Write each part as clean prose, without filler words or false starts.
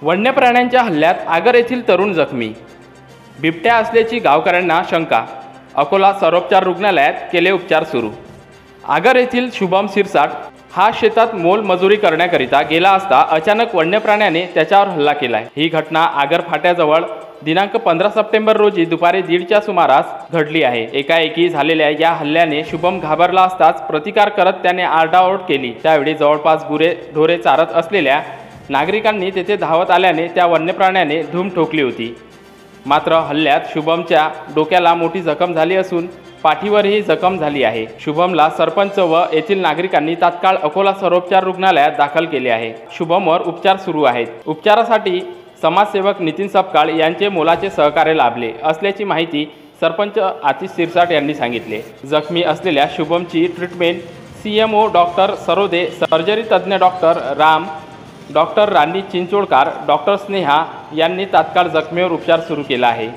वन्य प्राण्यांच्या हल्ल्यात आगर येथील तरुण जखमी। बिबट्या असल्याची गावकऱ्यांना शंका। अकोला सर्वोपचार रुग्णालयात केले उपचार सुरू। आगर येथील शुभम शिरसाट हा शेतात मोलमजुरी करण्याकरिता गेला असता अचानक वन्य प्राण्याने त्याच्यावर हल्ला केलाय। ही घटना आगर फाट्याजवळ दिनांक 15 सप्टेंबर रोजी दुपारी 1:30च्या सुमारास घडली आहे। एकाएकी झालेल्या या हल्ल्याने शुभम घाबरला असताच प्रतिकार करत त्याने आरडाओरड केली। त्यावेळी जवळपास गुरे-ढोरे चारत असलेल्या नागरिकांनी तेथे धावत आल्याने त्या वन्य प्राण्याने धूम ठोकली होती। मात्र हल्ल्यात शुभमच्या डोक्याला मोठी जखम झाली असून पाठीवरही जखम झाली आहे। शुभमला सरपंच व येथील नागरिकांनी तात्काळ अकोला सर्वोपचार रुग्णालयात दाखल केले आहे। शुभमवर उपचार सुरू आहेत। उपचारासाठी समाजसेवक नितीन सपकाळ यांचे मोलाचे सहकार्य लाभले असल्याची माहिती सरपंच आतिश शिरसाट यांनी सांगितले। जखमी असलेल्या शुभमची treatment CMO doctor Sarode, surgery तज्ज्ञ doctor Ram, doctor Rani Chincholkar, doctor Sneha यांनी तात्काळ जखमीवर उपचार सुरू केला आहे।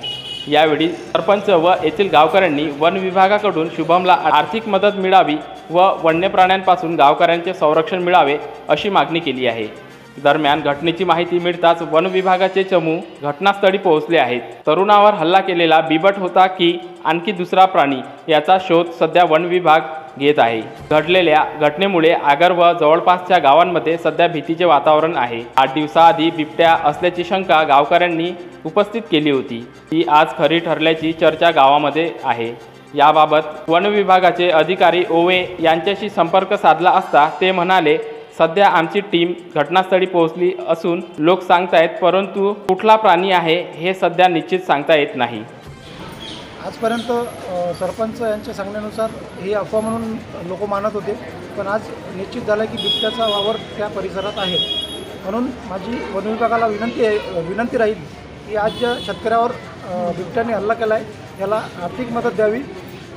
यावेळी सरपंच व येथील गावकऱ्यांनी वन विभागाकडून शुभमला आर्थिक मदत मिळावी व वन्य प्राण्यांपासून गावकऱ्यांचे संरक्षण मिळावे अशी मागणी केली आहे। दरम्यान घटनेची माहिती मिळताच वन विभागाचे चमू घटनास्थळी पोहोचले आहेत। तरुणावर हल्ला केलेला बिबट होता की आणखी दुसरा प्राणी याचा शोध सध्या वन विभाग घेत आहे। घडलेल्या घटनेमुळे आगर व जवळपासच्या गावांमध्ये सध्या भीतीचे वातावरण आहे। 8 दिवसाआधी बिबट्या असल्याची शंका गावकऱ्यांनी उपस्थित केली होती, ती आज खरी ठरल्याची चर्चा गावामध्ये आहे। याबाबत वन विभागाचे अधिकारी ओवे यांच्याशी संपर्क साधला असता ते म्हणाले, सध्या आमची टीम घटनास्थळी पोहोचली असून लोक सांगतायत, परंतु कुठला प्राणी आहे हे सध्या निश्चित सांगता येत नाही। आजपर्यंत सरपंच यांच्या सांगण्यानुसार ही अफवा म्हणून लोक मानत होते, पण आज निश्चित झालं की बिबट्याचा वावर त्या परिसरात आहे। म्हणून माझी वन विभागाला विनंती राहील की आज ज्या शेतकऱ्यावर बिबट्याने हल्ला केला आहे याला आर्थिक मदत द्यावी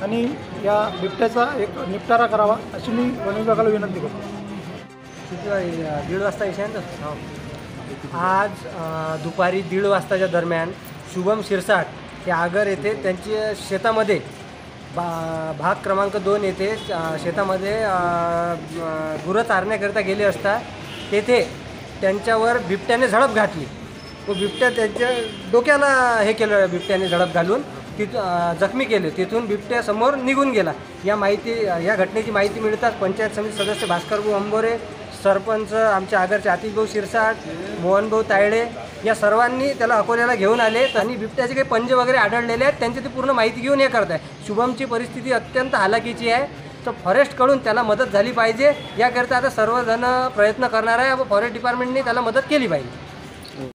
आणि या बिबट्याचा एक निपटारा करावा अशी मी वन विभागाला विनंती करतो। 1:30 वाजता येशांत आज दुपारी 1:30 वाजताच्या दरम्यान शुभम शिरसाट हे आगर येथे त्यांच्या शेतामध्ये भाग क्रमांक 2 येथे शेतामध्ये गुरं चारण्याकरिता गेले असता तेथे त्यांच्यावर बिबट्याने झडप घातली व बिबट्या त्यांच्या डोक्याला हे केलं, बिबट्याने झडप घालून जखमी केले। तिथून बिबट्या समोर निघून गेला। या घटनेची माहिती मिळताच पंचायत समिती सदस्य भास्करभाऊ अंबोरे, सरपंच आमचे आगरचे आतिशभाऊ शिरसाट, मोहनभाऊ तायडे या सर्वांनी त्याला अकोल्याला घेऊन आले आणि बिबट्याचे काही पंजे वगैरे आढळलेले आहेत त्यांची ती पूर्ण माहिती घेऊन हे करत आहे। शुभमची परिस्थिती अत्यंत हालाकीची आहे, तर फॉरेस्टकडून त्याला मदत झाली पाहिजे याकरिता आता सर्वजण प्रयत्न करणार आहे व फॉरेस्ट डिपार्टमेंटने त्याला मदत केली पाहिजे।